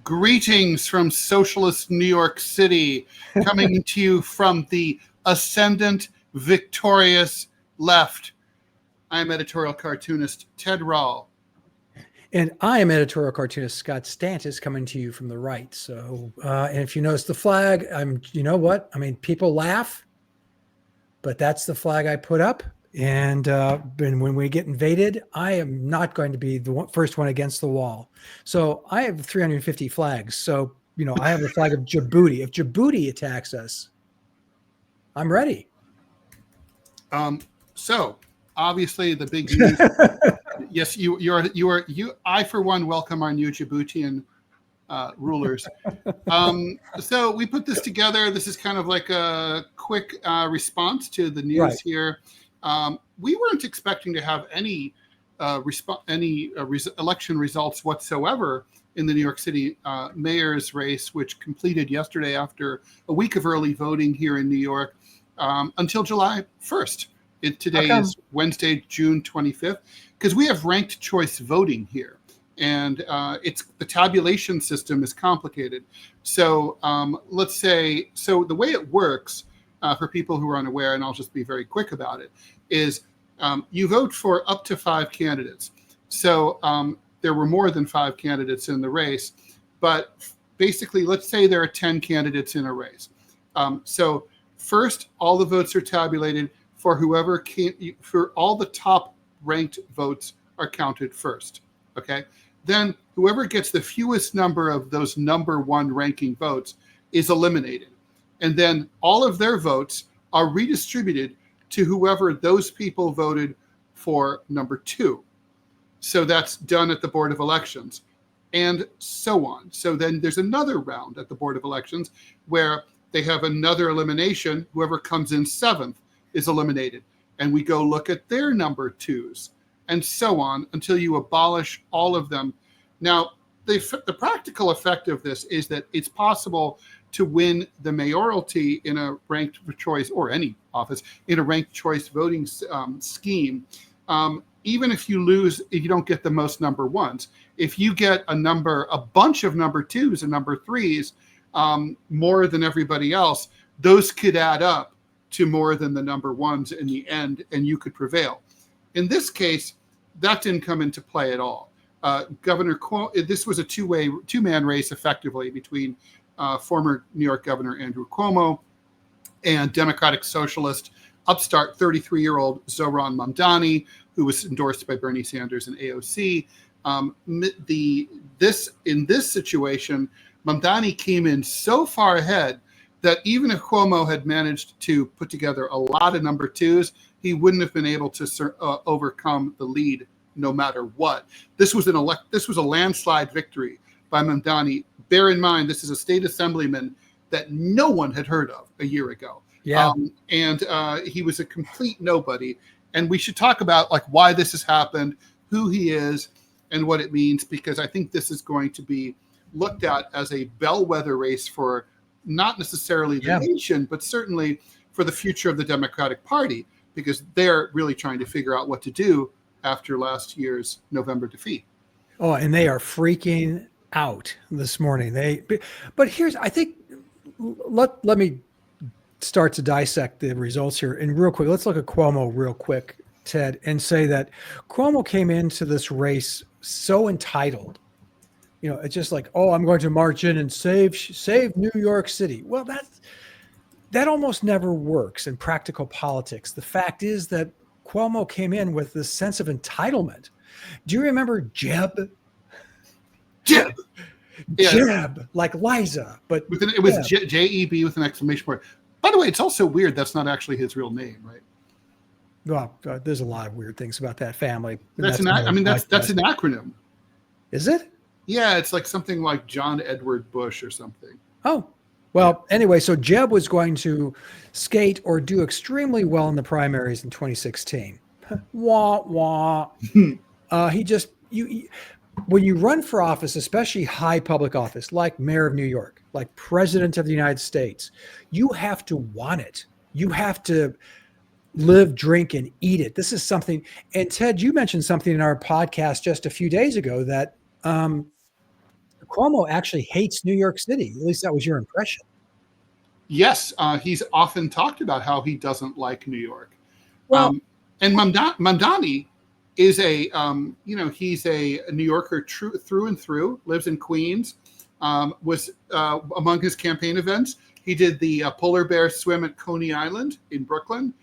Greetings from socialist New York City, coming to you from the ascendant, victorious left. I'm editorial cartoonist Ted Rall. And I am editorial cartoonist Scott Stantis, coming to you from the right. So, and if you notice the flag, you know what? I mean, people laugh, but that's the flag I put up. And when we get invaded, I am not going to be the first one against the wall. So I have 350 flags. So, you know, I have the flag of Djibouti. If Djibouti attacks us, I'm ready. So obviously the big news. Yes, I for one welcome our new Djiboutian rulers. So we put this together. This is kind of like a quick response to the news here. We weren't expecting to have any election results whatsoever in the New York City mayor's race, which completed yesterday after a week of early voting here in New York, until July 1st. Today is Wednesday, June 25th, because we have ranked choice voting here. And the tabulation system is complicated. So let's say, the way it works for people who are unaware, and I'll just be very quick about it, is you vote for up to 5 candidates. So there were more than 5 candidates in the race, but basically, let's say there are 10 candidates in a race. So first, all the votes are tabulated for for all the top ranked votes are counted first. Okay. Then whoever gets the fewest number of those number 1 ranking votes is eliminated. And then all of their votes are redistributed to whoever those people voted for number 2. So that's done at the Board of Elections and so on. So then there's another round at the Board of Elections where they have another elimination. Whoever comes in 7th is eliminated. And we go look at their number 2s and so on until you abolish all of them. Now, the practical effect of this is that it's possible to win the mayoralty in a ranked choice, or any office in a ranked choice voting scheme, even if you don't get the most number 1s. If you get a bunch of number 2s and number 3s, more than everybody else, those could add up to more than the number 1s in the end, and you could prevail. In this case, that didn't come into play at all. Governor Cuomo, this was a two-man race effectively between former New York Governor Andrew Cuomo and Democratic Socialist upstart 33-year-old Zohran Mamdani, who was endorsed by Bernie Sanders and AOC. In this situation, Mamdani came in so far ahead that even if Cuomo had managed to put together a lot of number 2s, he wouldn't have been able to overcome the lead no matter what. This was a landslide victory by Mamdani. Bear in mind, this is a state assemblyman that no one had heard of a year ago. Yeah. And he was a complete nobody. And we should talk about why this has happened, who he is, and what it means, because I think this is going to be looked at as a bellwether race for not necessarily the nation, but certainly for the future of the Democratic Party, because they're really trying to figure out what to do after last year's November defeat. Oh, and they are freaking out this morning. But here's, I think, let me start to dissect the results here. And real quick, let's look at Cuomo real quick, Ted, and say that Cuomo came into this race so entitled. You know, it's just like, oh, I'm going to march in and save New York City. Well, that almost never works in practical politics. The fact is that Cuomo came in with this sense of entitlement. Do you remember Jeb? Jeb, like Liza, but it was J-E-B with an exclamation point. By the way, it's also weird that's not actually his real name, right? Well, there's a lot of weird things about that family. That's an acronym. Is it? Yeah, it's like something like John Edward Bush or something. Oh, well, anyway, so Jeb was going to skate or do extremely well in the primaries in 2016. Wah, wah. When you run for office, especially high public office, like mayor of New York, like president of the United States, you have to want it. You have to live, drink, and eat it. This is something, and Ted, you mentioned something in our podcast just a few days ago that Cuomo actually hates New York City. At least that was your impression. Yes, he's often talked about how he doesn't like New York. Well, And Mamdani is he's a New Yorker through and through, lives in Queens, was among his campaign events. He did the polar bear swim at Coney Island in Brooklyn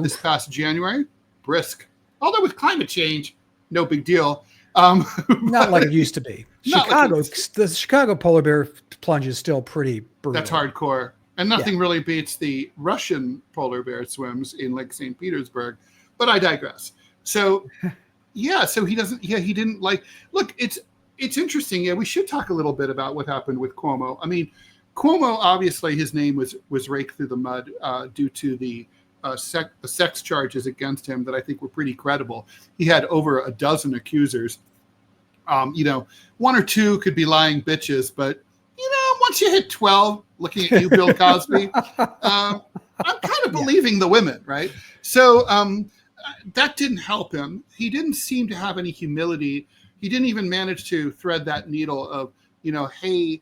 this past January. Brisk. Although with climate change, no big deal. Not like it used to be. The Chicago polar bear plunge is still pretty brutal. That's hardcore. And nothing really beats the Russian polar bear swims in Lake St. Petersburg. But I digress. So, so he didn't like, look, it's interesting. Yeah, we should talk a little bit about what happened with Cuomo. I mean, Cuomo, obviously his name was raked through the mud due to the sex charges against him that I think were pretty credible. He had over a dozen accusers. One or two could be lying bitches, but once you hit 12, looking at you, Bill Cosby, I'm kind of believing the women, right? So that didn't help him. He didn't seem to have any humility. He didn't even manage to thread that needle of, hey,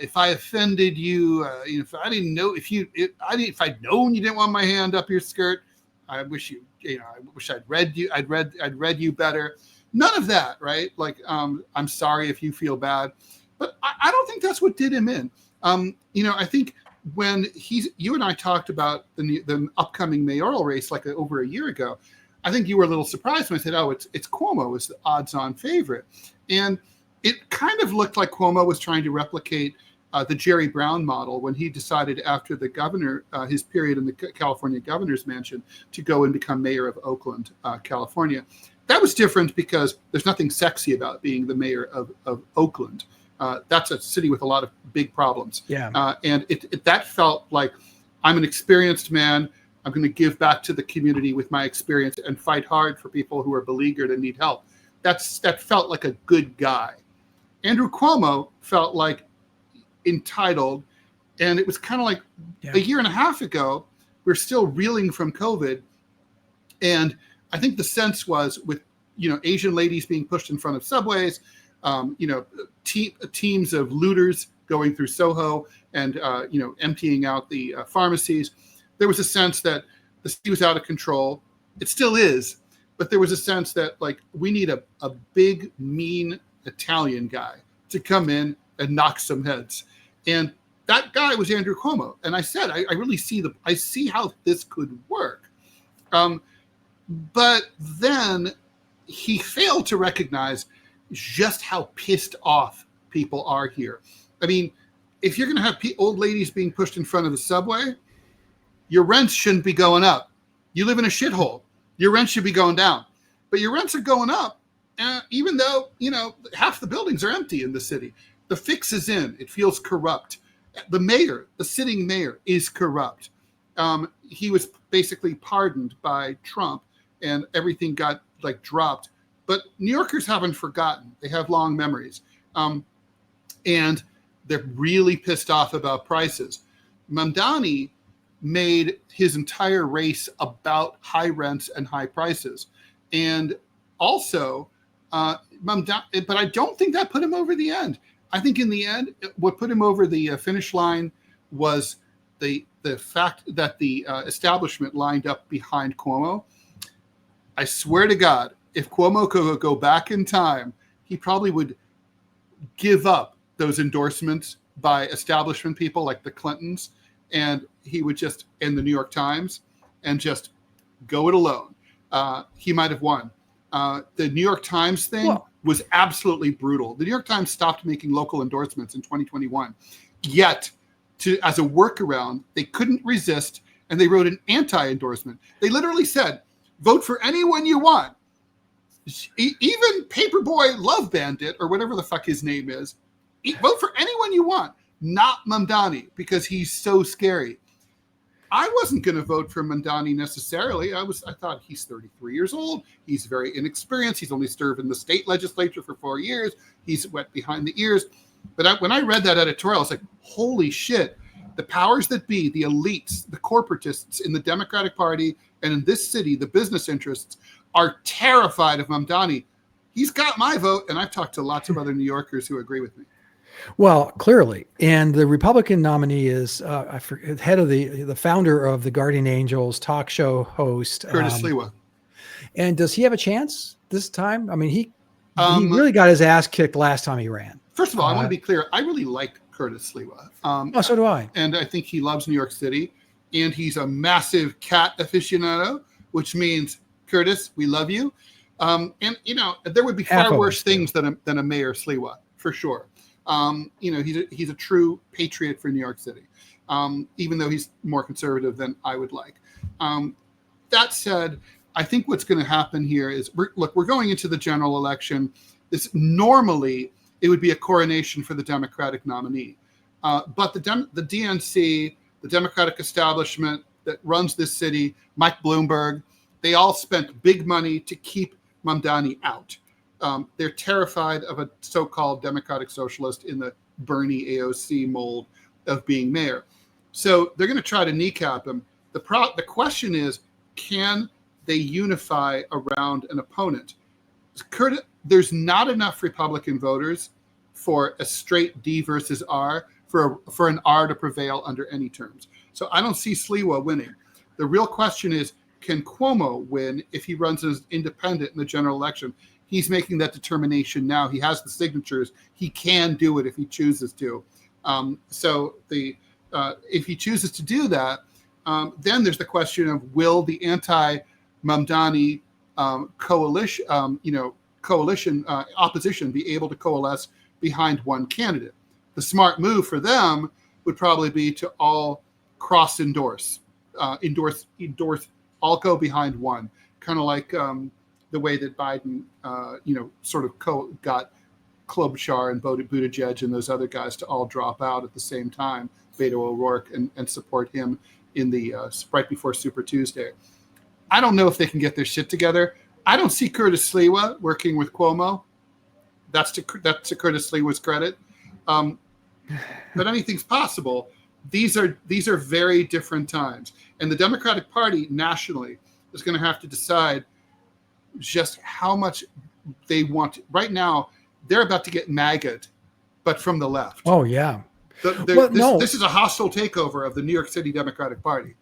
if I offended you, if I didn't know, if I'd known you didn't want my hand up your skirt, I wish I'd read you. I'd read you better. None of that, right? Like, I'm sorry if you feel bad, but I don't think that's what did him in. I think when you and I talked about the upcoming mayoral race like over a year ago, I think you were a little surprised when I said, "Oh, it's Cuomo is the odds-on favorite," and it kind of looked like Cuomo was trying to replicate the Jerry Brown model when he decided after the governor, his period in the California governor's mansion, to go and become mayor of Oakland, California. That was different because there's nothing sexy about being the mayor of Oakland. That's a city with a lot of big problems. Yeah. And that felt like, I'm an experienced man. I'm going to give back to the community with my experience and fight hard for people who are beleaguered and need help. That felt like a good guy. Andrew Cuomo felt like entitled. And it was kind of like a year and a half ago, we're still reeling from COVID. And I think the sense was with, Asian ladies being pushed in front of subways, teams of looters going through Soho and, emptying out the pharmacies. There was a sense that the city was out of control. It still is, but there was a sense that like we need a big, mean Italian guy to come in and knock some heads. And that guy was Andrew Cuomo. And I said, I really see how this could work. But then he failed to recognize just how pissed off people are here. I mean, if you're going to have old ladies being pushed in front of the subway, your rents shouldn't be going up. You live in a shithole. Your rent should be going down. But your rents are going up, even though, half the buildings are empty in the city. The fix is in. It feels corrupt. The sitting mayor is corrupt. He was basically pardoned by Trump and everything got like dropped. But New Yorkers haven't forgotten. They have long memories. And they're really pissed off about prices. Mamdani made his entire race about high rents and high prices. And also, but I don't think that put him over the end. I think in the end, what put him over the finish line was the fact that the establishment lined up behind Cuomo. I swear to God, if Cuomo could go back in time, he probably would give up those endorsements by establishment people like the Clintons, and he would just, in the New York Times, and just go it alone. He might have won. The New York Times thing was absolutely brutal. The New York Times stopped making local endorsements in 2021. Yet, as a workaround, they couldn't resist, and they wrote an anti-endorsement. They literally said, vote for anyone you want. Even Paperboy Love Bandit, or whatever the fuck his name is, vote for anyone you want, not Mamdani, because he's so scary. I wasn't going to vote for Mamdani necessarily. I thought he's 33 years old. He's very inexperienced. He's only served in the state legislature for 4 years. He's wet behind the ears. But when I read that editorial, I was like, holy shit. The powers that be, the elites, the corporatists in the Democratic Party and in this city, the business interests, are terrified of Mamdani. He's got my vote, and I've talked to lots of other New Yorkers who agree with me. Well, clearly, and the Republican nominee is I forget, head of the founder of the Guardian Angels talk show host, Curtis Sliwa. And does he have a chance this time? I mean, he Um, really got his ass kicked last time he ran. First of all, I want to be clear. I really like Curtis Sliwa. Oh, so do I. And I think he loves New York City. And he's a massive cat aficionado, which means, Curtis, we love you. And, you know, there would be far worse things than a Mayor Sliwa, for sure. You know, he's a true patriot for New York City, even though he's more conservative than I would like. That said, I think what's going to happen here is, we're going into the general election. Normally, it would be a coronation for the Democratic nominee. But the DNC, the Democratic establishment that runs this city, Mike Bloomberg, they all spent big money to keep Mamdani out. They're terrified of a so-called democratic socialist in the Bernie AOC mold of being mayor. So they're going to try to kneecap him. The question is, can they unify around an opponent? There's not enough Republican voters for a straight D versus R, for an R to prevail under any terms. So I don't see Sliwa winning. The real question is, can Cuomo win if he runs as independent in the general election? He's making that determination now. He has the signatures. He can do it if he chooses to. If he chooses to do that, then there's the question of, will the anti-Mamdani coalition opposition be able to coalesce behind one candidate? The smart move for them would probably be to all endorse, all go behind one, kind of like the way that Biden, sort of got Klobuchar and Buttigieg and those other guys to all drop out at the same time, Beto O'Rourke, and support him in the right before Super Tuesday. I don't know if they can get their shit together. I don't see Curtis Sliwa working with Cuomo. That's to Curtis Sliwa's credit. But anything's possible. These are very different times, and the Democratic Party nationally is going to have to decide just how much they want. Right now, they're about to get MAGA'd, but from the left. Oh yeah. This is a hostile takeover of the New York City Democratic Party.